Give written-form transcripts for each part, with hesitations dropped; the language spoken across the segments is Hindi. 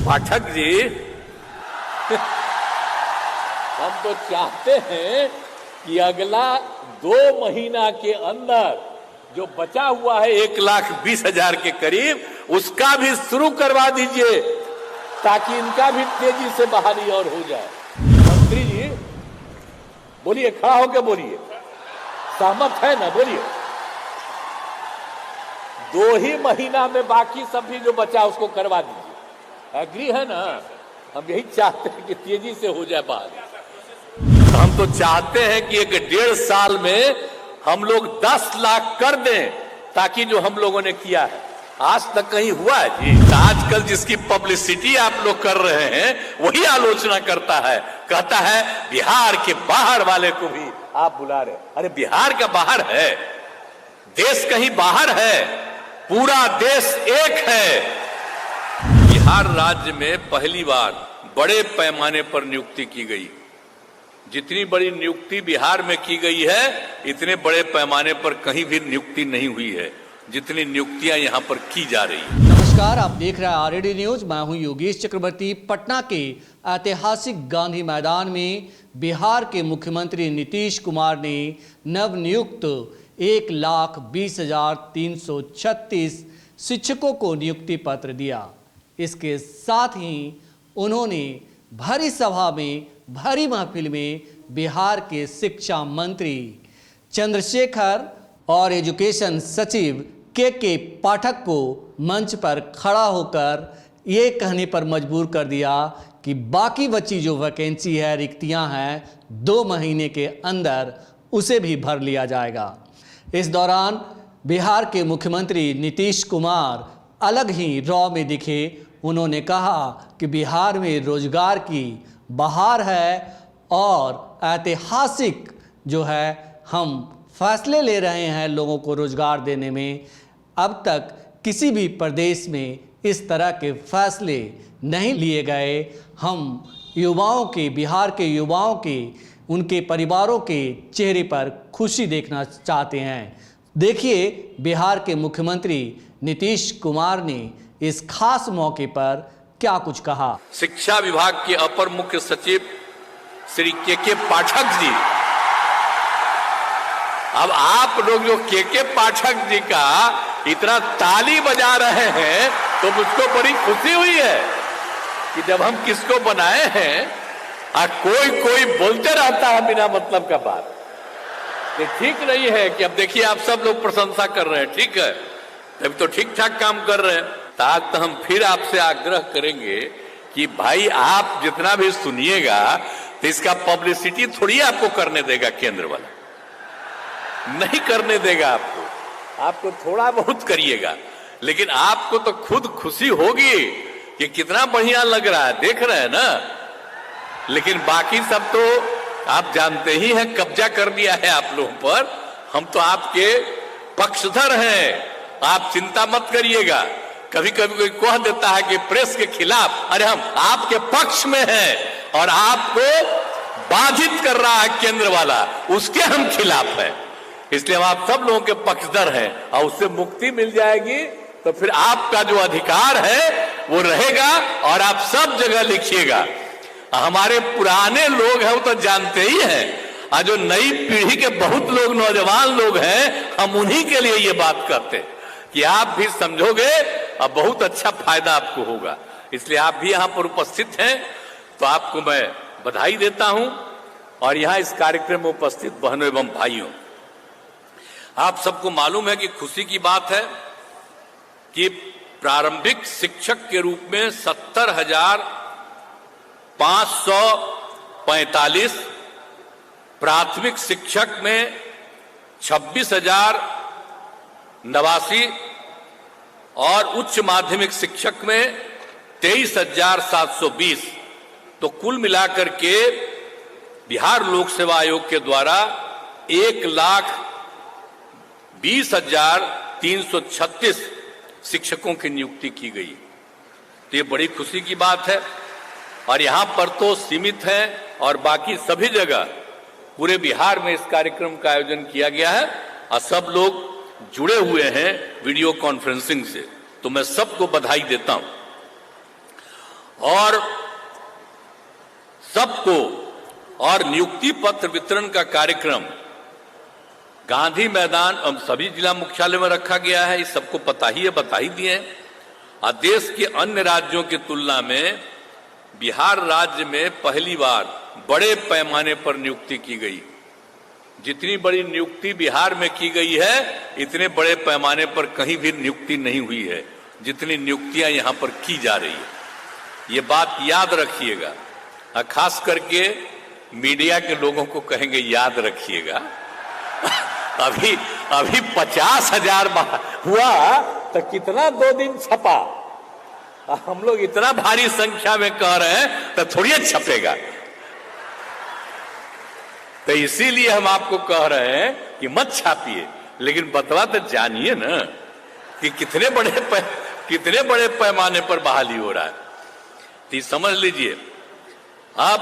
पाठक जी, हम तो चाहते हैं कि अगला 2 महीना के अंदर जो बचा हुआ है 1,20,000 के करीब, उसका भी शुरू करवा दीजिए ताकि इनका भी तेजी से बहाली और हो जाए। मंत्री जी बोलिए, खड़ा होकर बोलिए, सहमत है ना? बोलिए। 2 ही महीना में बाकी सब भी जो बचा उसको करवा दीजिए। एग्री है ना? हम यही चाहते हैं कि तेजी से हो जाए बात। हम तो चाहते हैं कि 1.5 साल में हम लोग 10 लाख कर दें, ताकि जो हम लोगों ने किया है आज तक कहीं हुआ है जी? आजकल जिसकी पब्लिसिटी आप लोग कर रहे हैं वही आलोचना करता है, कहता है बिहार के बाहर वाले को भी आप बुला रहे। अरे बिहार का बाहर है, देश कहीं बाहर है, पूरा देश एक है। बिहार राज्य में पहली बार बड़े पैमाने पर नियुक्ति की गई। जितनी बड़ी नियुक्ति बिहार में की गई है, इतने बड़े पैमाने पर कहीं भी नियुक्ति नहीं हुई है जितनी नियुक्तियां यहां पर की जा रही है। नमस्कार, आप देख रहे हैं आरएडी न्यूज। मैं हूं योगेश चक्रवर्ती। पटना के ऐतिहासिक गांधी मैदान में बिहार के मुख्यमंत्री नीतीश कुमार ने नवनियुक्त 1,20,336 शिक्षकों को नियुक्ति पत्र दिया। इसके साथ ही उन्होंने भरी सभा में, भरी महफिल में बिहार के शिक्षा मंत्री चंद्रशेखर और एजुकेशन सचिव के पाठक को मंच पर खड़ा होकर ये कहने पर मजबूर कर दिया कि बाकी बची जो वैकेंसी है, रिक्तियां हैं, 2 महीने के अंदर उसे भी भर लिया जाएगा। इस दौरान बिहार के मुख्यमंत्री नीतीश कुमार अलग ही रॉ में दिखे। उन्होंने कहा कि बिहार में रोजगार की बहार है और ऐतिहासिक जो है हम फैसले ले रहे हैं लोगों को रोजगार देने में। अब तक किसी भी प्रदेश में इस तरह के फैसले नहीं लिए गए। हम युवाओं के, बिहार के युवाओं के, उनके परिवारों के चेहरे पर खुशी देखना चाहते हैं। देखिए बिहार के मुख्यमंत्री नीतीश कुमार ने इस खास मौके पर क्या कुछ कहा। शिक्षा विभाग के अपर मुख्य सचिव श्री के पाठक जी, अब आप लोग जो के पाठक जी का इतना ताली बजा रहे हैं तो मुझको बड़ी खुशी हुई है कि जब हम किसको बनाए हैं कोई बोलते रहता है बिना मतलब का बात। ये ठीक नहीं है कि अब देखिए आप सब लोग प्रशंसा कर रहे हैं, ठीक है, तभी तो ठीक ठाक काम कर रहे हैं। तो आज तो हम फिर आपसे आग्रह करेंगे कि भाई आप जितना भी सुनिएगा तो इसका पब्लिसिटी थोड़ी आपको करने देगा, केंद्र वाला नहीं करने देगा आपको थोड़ा बहुत करिएगा, लेकिन आपको तो खुद खुशी होगी कि कितना बढ़िया लग रहा है, देख रहे हैं ना। लेकिन बाकी सब तो आप जानते ही हैं, कब्जा कर दिया है आप लोगों पर। हम तो आपके पक्षधर हैं, आप चिंता मत करिएगा। कभी कभी कोई कह देता है कि प्रेस के खिलाफ, अरे हम आपके पक्ष में हैं और आपको बाधित कर रहा है केंद्र वाला, उसके हम खिलाफ हैं। इसलिए हम आप सब लोगों के पक्षधर हैं और उससे मुक्ति मिल जाएगी तो फिर आपका जो अधिकार है वो रहेगा और आप सब जगह लिखिएगा। हमारे पुराने लोग हैं वो तो जानते ही हैं, और जो नई पीढ़ी के बहुत लोग, नौजवान लोग हैं, हम उन्हीं के लिए ये बात करते हैं कि आप भी समझोगे और बहुत अच्छा फायदा आपको होगा। इसलिए आप भी यहां पर उपस्थित हैं तो आपको मैं बधाई देता हूं। और यहां इस कार्यक्रम में उपस्थित बहनों एवं भाइयों, आप सबको मालूम है कि खुशी की बात है कि प्रारंभिक शिक्षक के रूप में 70,545, प्राथमिक शिक्षक में 26,089 और उच्च माध्यमिक शिक्षक में 23,720, तो कुल मिलाकर के बिहार लोक सेवा आयोग के द्वारा 1,20,336 शिक्षकों की नियुक्ति की गई। तो ये बड़ी खुशी की बात है। और यहां पर तो सीमित है और बाकी सभी जगह पूरे बिहार में इस कार्यक्रम का आयोजन किया गया है और सब लोग जुड़े हुए हैं वीडियो कॉन्फ्रेंसिंग से, तो मैं सबको बधाई देता हूं। और सबको और नियुक्ति पत्र वितरण का कार्यक्रम गांधी मैदान सभी जिला मुख्यालय में रखा गया है। इस सबको पता ही है, बता ही दिए हैं। और देश के अन्य राज्यों की तुलना में बिहार राज्य में पहली बार बड़े पैमाने पर नियुक्ति की गई। जितनी बड़ी नियुक्ति बिहार में की गई है, इतने बड़े पैमाने पर कहीं भी नियुक्ति नहीं हुई है जितनी नियुक्तियां यहां पर की जा रही है। ये बात याद रखिएगा, खास करके मीडिया के लोगों को कहेंगे याद रखिएगा। अभी 50,000 हुआ तो कितना 2 दिन छपा, हम लोग इतना भारी संख्या में कह रहे हैं तो थोड़ी छपेगा। तो इसीलिए हम आपको कह रहे हैं कि मत छापिए, लेकिन बतवा तो जानिए ना कि कितने बड़े पैमाने पर बहाली हो रहा है। तो समझ लीजिए, अब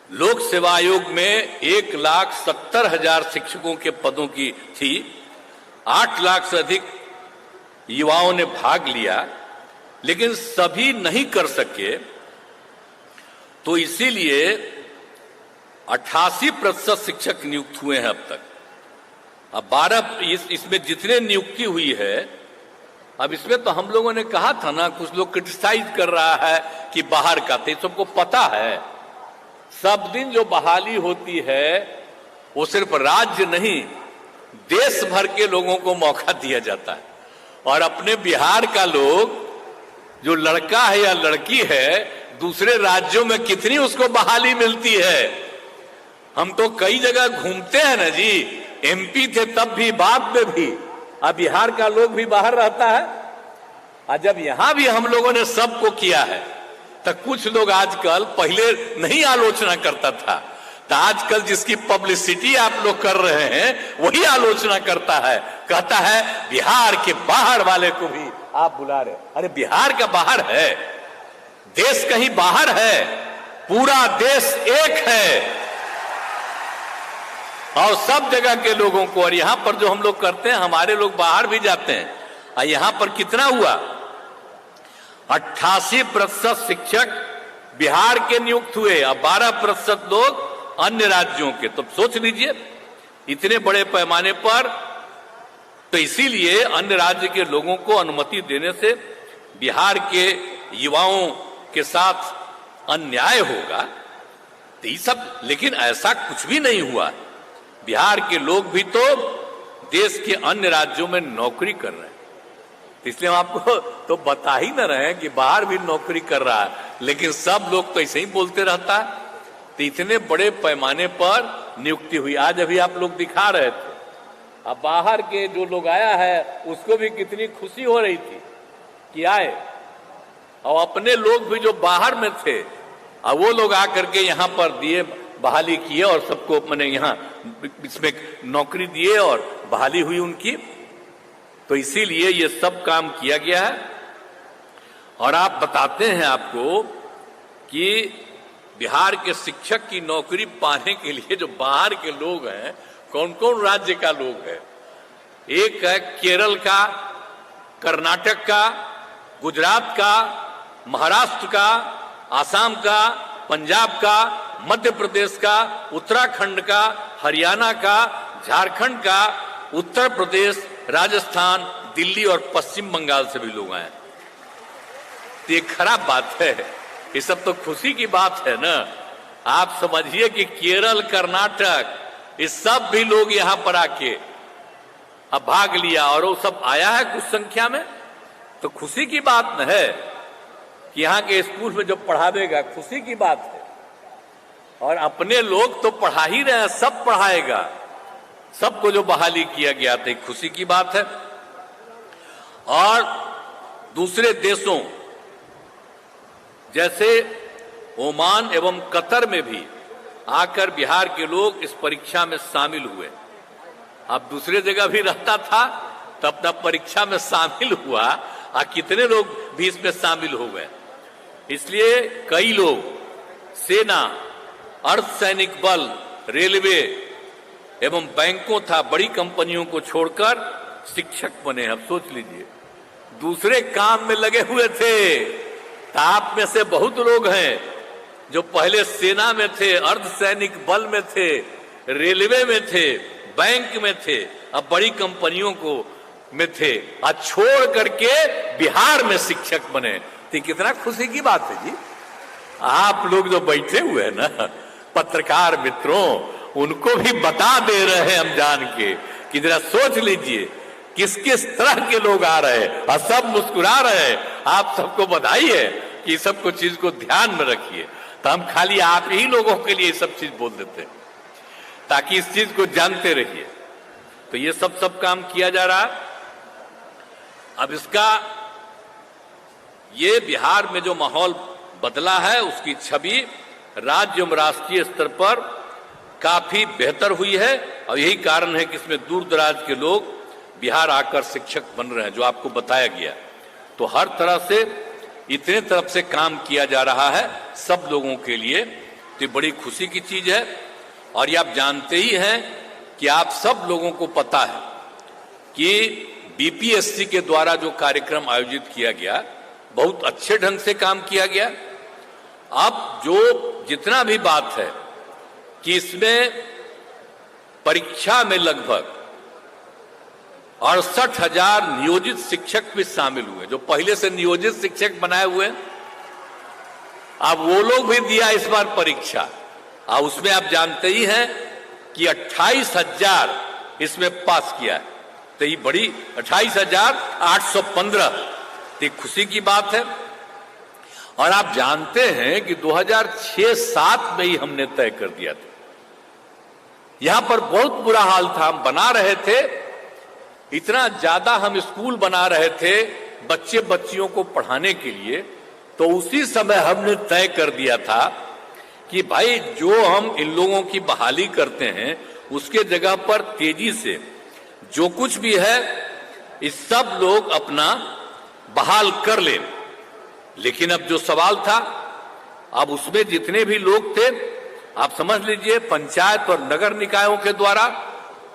लोक सेवा आयोग में 1,70,000 शिक्षकों के पदों की थी। 8 लाख से अधिक युवाओं ने भाग लिया, लेकिन सभी नहीं कर सके। तो इसीलिए 88% शिक्षक नियुक्त हुए हैं अब तक। अब 12 इसमें जितने नियुक्ति हुई है, अब इसमें तो हम लोगों ने कहा था ना, कुछ लोग क्रिटिसाइज कर रहा है कि बाहर का, तो सबको पता है सब दिन जो बहाली होती है वो सिर्फ राज्य नहीं, देश भर के लोगों को मौका दिया जाता है। और अपने बिहार का लोग जो लड़का है या लड़की है, दूसरे राज्यों में कितनी उसको बहाली मिलती है। हम तो कई जगह घूमते हैं ना जी, एमपी थे तब भी, बाद में भी। अब बिहार का लोग भी बाहर रहता है, और जब यहां भी हम लोगों ने सबको किया है, तो कुछ लोग आजकल, पहले नहीं आलोचना करता था, तो आजकल जिसकी पब्लिसिटी आप लोग कर रहे हैं वही आलोचना करता है, कहता है बिहार के बाहर वाले को भी आप बुला रहे। अरे बिहार का बाहर है, देश कहीं बाहर है, पूरा देश एक है। और सब जगह के लोगों को, और यहां पर जो हम लोग करते हैं, हमारे लोग बाहर भी जाते हैं। और यहां पर कितना हुआ, 88% शिक्षक बिहार के नियुक्त हुए और 12% लोग अन्य राज्यों के। तो सोच लीजिए इतने बड़े पैमाने पर। तो इसीलिए अन्य राज्य के लोगों को अनुमति देने से बिहार के युवाओं के साथ अन्याय होगा, तो ये सब। लेकिन ऐसा कुछ भी नहीं हुआ। बिहार के लोग भी तो देश के अन्य राज्यों में नौकरी कर रहे हैं, इसलिए हम आपको तो बता ही न रहे हैं कि बाहर भी नौकरी कर रहा है, लेकिन सब लोग तो ऐसे ही बोलते रहता है। तो इतने बड़े पैमाने पर नियुक्ति हुई। आज अभी आप लोग दिखा रहे थे, अब बाहर के जो लोग आया है उसको भी कितनी खुशी हो रही थी कि आए, और अपने लोग भी जो बाहर में थे, और वो लोग आकर के यहाँ पर दिए, बहाली किए, और सबको मैंने यहाँ इसमें नौकरी दिए और बहाली हुई उनकी। तो इसीलिए ये सब काम किया गया है। और आप बताते हैं आपको कि बिहार के शिक्षक की नौकरी पाने के लिए जो बाहर के लोग हैं, कौन कौन राज्य का लोग है। एक है केरल का, कर्नाटक का, गुजरात का, महाराष्ट्र का, आसाम का, पंजाब का, मध्य प्रदेश का, उत्तराखंड का, हरियाणा का, झारखंड का, उत्तर प्रदेश, राजस्थान, दिल्ली और पश्चिम बंगाल से भी लोग आए। तो ये खराब बात है, ये सब तो खुशी की बात है ना। आप समझिए कि केरल, कर्नाटक, ये सब भी लोग यहां पर आके अब भाग लिया, और वो सब आया है कुछ संख्या में, तो खुशी की बात न है कि यहाँ के स्कूल में जो पढ़ावेगा, खुशी की बात है। और अपने लोग तो पढ़ा ही रहे हैं, सब पढ़ाएगा, सबको जो बहाली किया गया था, खुशी की बात है। और दूसरे देशों जैसे ओमान एवं कतर में भी आकर बिहार के लोग इस परीक्षा में शामिल हुए। अब दूसरे जगह भी रहता था तो अपना परीक्षा में शामिल हुआ, और कितने लोग भी इसमें शामिल हो गए। इसलिए कई लोग सेना, अर्धसैनिक बल, रेलवे एवं बैंकों था, बड़ी कंपनियों को छोड़कर शिक्षक बने। अब सोच लीजिए, दूसरे काम में लगे हुए थे, आप में से बहुत लोग हैं जो पहले सेना में थे, अर्धसैनिक बल में थे, रेलवे में थे, बैंक में थे, अब बड़ी कंपनियों को में थे, आज छोड़ करके बिहार में शिक्षक बने। तो कितना खुशी की बात है जी। आप लोग जो बैठे हुए हैं ना, पत्रकार मित्रों, उनको भी बता दे रहे हैं हम जान के कि जरा सोच लीजिए किस किस तरह के लोग आ रहे हैं, और सब मुस्कुरा रहे हैं। आप सबको बधाई है कि सब कुछ चीज को ध्यान में रखिए। तो हम खाली आप ही लोगों के लिए सब चीज बोल देते हैं ताकि इस चीज को जानते रहिए। तो ये सब काम किया जा रहा। अब इसका ये बिहार में जो माहौल बदला है उसकी छवि राज्य एवं राष्ट्रीय स्तर पर काफी बेहतर हुई है, और यही कारण है कि इसमें दूर दराज के लोग बिहार आकर शिक्षक बन रहे हैं, जो आपको बताया गया। तो हर तरह से इतने तरफ से काम किया जा रहा है सब लोगों के लिए, तो बड़ी खुशी की चीज है। और ये आप जानते ही हैं कि आप सब लोगों को पता है कि बीपीएससी के द्वारा जो कार्यक्रम आयोजित किया गया बहुत अच्छे ढंग से काम किया गया। अब जो जितना भी बात है कि इसमें परीक्षा में लगभग 68,000 नियोजित शिक्षक भी शामिल हुए, जो पहले से नियोजित शिक्षक बनाए हुए हैं। अब वो लोग भी दिया इस बार परीक्षा, और उसमें आप जानते ही हैं कि 28,000 इसमें पास किया है। तो ये बड़ी 28,815 तो खुशी की बात है। और आप जानते हैं कि 2006-07 में ही हमने तय कर दिया था। यहां पर बहुत बुरा हाल था, हम बना रहे थे, इतना ज्यादा हम स्कूल बना रहे थे बच्चे बच्चियों को पढ़ाने के लिए। तो उसी समय हमने तय कर दिया था कि भाई जो हम इन लोगों की बहाली करते हैं उसके जगह पर तेजी से जो कुछ भी है इस सब लोग अपना बहाल कर ले। लेकिन अब जो सवाल था, अब उसमें जितने भी लोग थे आप समझ लीजिए पंचायत और नगर निकायों के द्वारा,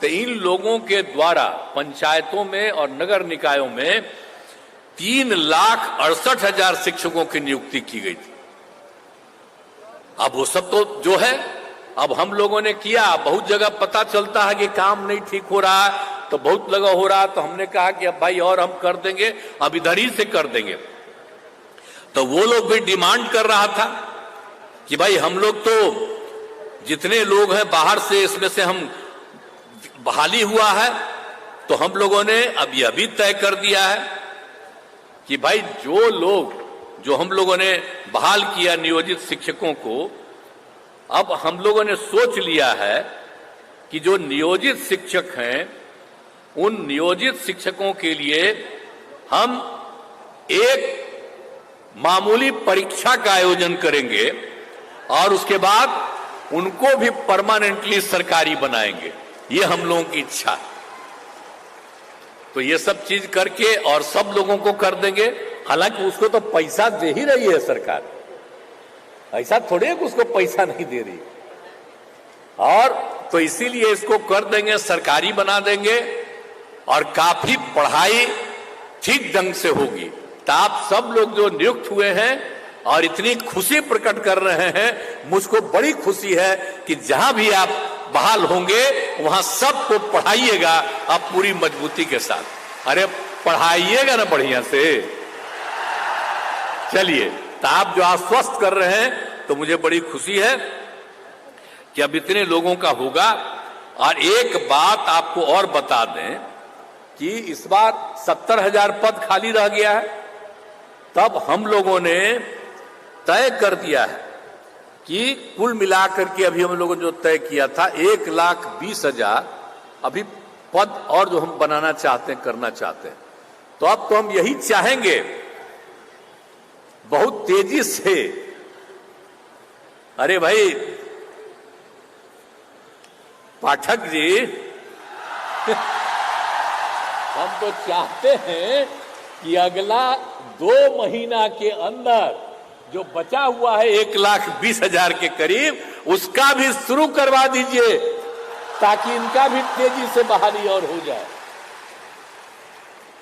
तो इन लोगों के द्वारा पंचायतों में और नगर निकायों में 3,68,000 शिक्षकों की नियुक्ति की गई थी। अब वो सब तो जो है अब हम लोगों ने किया। बहुत जगह पता चलता है कि काम नहीं ठीक हो रहा है, तो बहुत लगा हो रहा, तो हमने कहा कि अब भाई और हम कर देंगे, अब इधर ही से कर देंगे। तो वो लोग भी डिमांड कर रहा था कि भाई हम लोग तो जितने लोग हैं बाहर से, इसमें से हम बहाली हुआ है, तो हम लोगों ने अब यह भी तय कर दिया है कि भाई जो लोग जो हम लोगों ने बहाल किया नियोजित शिक्षकों को, अब हम लोगों ने सोच लिया है कि जो नियोजित शिक्षक हैं उन नियोजित शिक्षकों के लिए हम एक मामूली परीक्षा का आयोजन करेंगे और उसके बाद उनको भी परमानेंटली सरकारी बनाएंगे। ये हम लोगों की इच्छा है। तो ये सब चीज करके और सब लोगों को कर देंगे। हालांकि उसको तो पैसा दे ही रही है सरकार, ऐसा थोड़े कि उसको पैसा नहीं दे रही। और तो इसीलिए इसको कर देंगे, सरकारी बना देंगे और काफी पढ़ाई ठीक ढंग से होगी। तो आप सब लोग जो नियुक्त हुए हैं और इतनी खुशी प्रकट कर रहे हैं, मुझको बड़ी खुशी है कि जहां भी आप बहाल होंगे वहां सबको पढ़ाइएगा आप पूरी मजबूती के साथ। अरे पढ़ाइएगा ना बढ़िया से। चलिए, तो आप जो आश्वस्त कर रहे हैं तो मुझे बड़ी खुशी है कि अब इतने लोगों का होगा। और एक बात आपको और बता दें कि इस बार 70,000 पद खाली रह गया है। तब हम लोगों ने तय कर दिया है कि कुल मिलाकर के अभी हम लोगों ने जो तय किया था 1,20,000 अभी पद और जो हम बनाना चाहते हैं, करना चाहते हैं। तो अब तो हम यही चाहेंगे बहुत तेजी से। अरे भाई पाठक जी हम तो चाहते हैं कि अगला 2 महीना के अंदर जो बचा हुआ है 1,20,000 के करीब, उसका भी शुरू करवा दीजिए ताकि इनका भी तेजी से बहाली और हो जाए।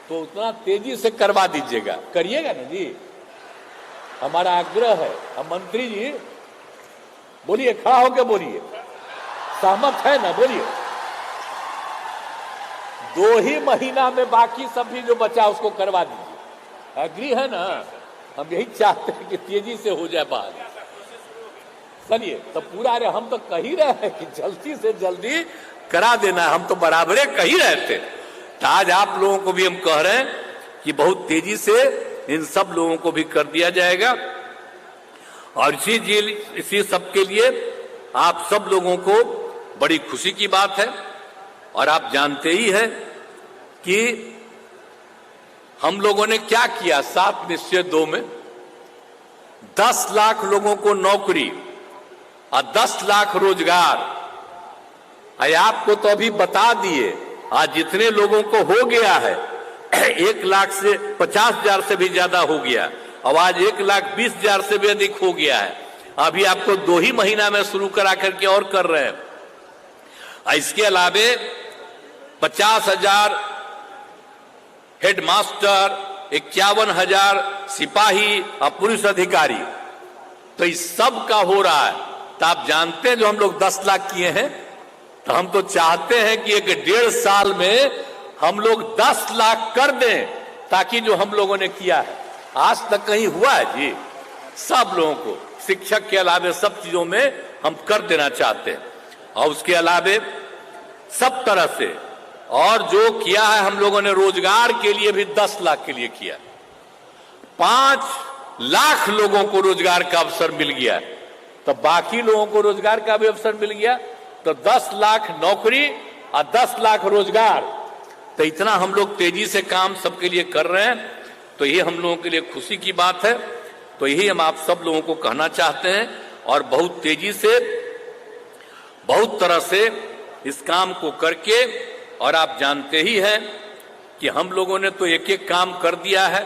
तो उतना तेजी से करवा दीजिएगा, करिएगा ना जी। हमारा आग्रह है। अब मंत्री जी बोलिए, खड़ा होकर बोलिए, सहमत है ना? बोलिए। 2 ही महीना में बाकी सब भी जो बचा उसको करवा दीजिए। एग्री है ना? हम यही चाहते हैं कि तेजी से हो जाए बात। चलिए तो पूरा रे, हम तो कह ही रहे हैं कि जल्दी से जल्दी करा देना है, हम तो बराबरे कह ही रहे थे। तो आज आप लोगों को भी हम कह रहे हैं कि बहुत तेजी से इन सब लोगों को भी कर दिया जाएगा। और इसी सब के लिए आप सब लोगों को बड़ी खुशी की बात है। और आप जानते ही हैं कि हम लोगों ने क्या किया 7 निश्चय 2 में। 10 लाख लोगों को नौकरी और 10 लाख रोजगार। आपको तो अभी बता दिए, आज जितने लोगों को हो गया है 1,50,000 से भी ज्यादा हो गया। अब आज 1,20,000 से भी अधिक हो गया है। अभी आपको 2 ही महीना में शुरू करा करके और कर रहे हैं। इसके अलावे 50,000 हेडमास्टर, 51,000 सिपाही और पुलिस अधिकारी, तो इस सब का हो रहा है। तो आप जानते हैं जो हम लोग 10 लाख किए हैं, तो हम तो चाहते हैं कि 1.5 साल में हम लोग 10 लाख कर दें, ताकि जो हम लोगों ने किया है आज तक कहीं हुआ है जी? सब लोगों को शिक्षक के अलावे सब चीजों में हम कर देना चाहते हैं। और उसके अलावे सब तरह से और जो किया है हम लोगों ने रोजगार के लिए भी 10 लाख के लिए किया। 5 लाख लोगों को रोजगार का अवसर मिल गया, तो बाकी लोगों को रोजगार का भी अवसर मिल गया। तो 10 लाख नौकरी और 10 लाख रोजगार, तो इतना हम लोग तेजी से काम सबके लिए कर रहे हैं। तो ये हम लोगों के लिए खुशी की बात है। तो यही हम आप सब लोगों को कहना चाहते हैं। और बहुत तेजी से, बहुत तरह से इस काम को करके, और आप जानते ही हैं कि हम लोगों ने तो एक एक काम कर दिया है।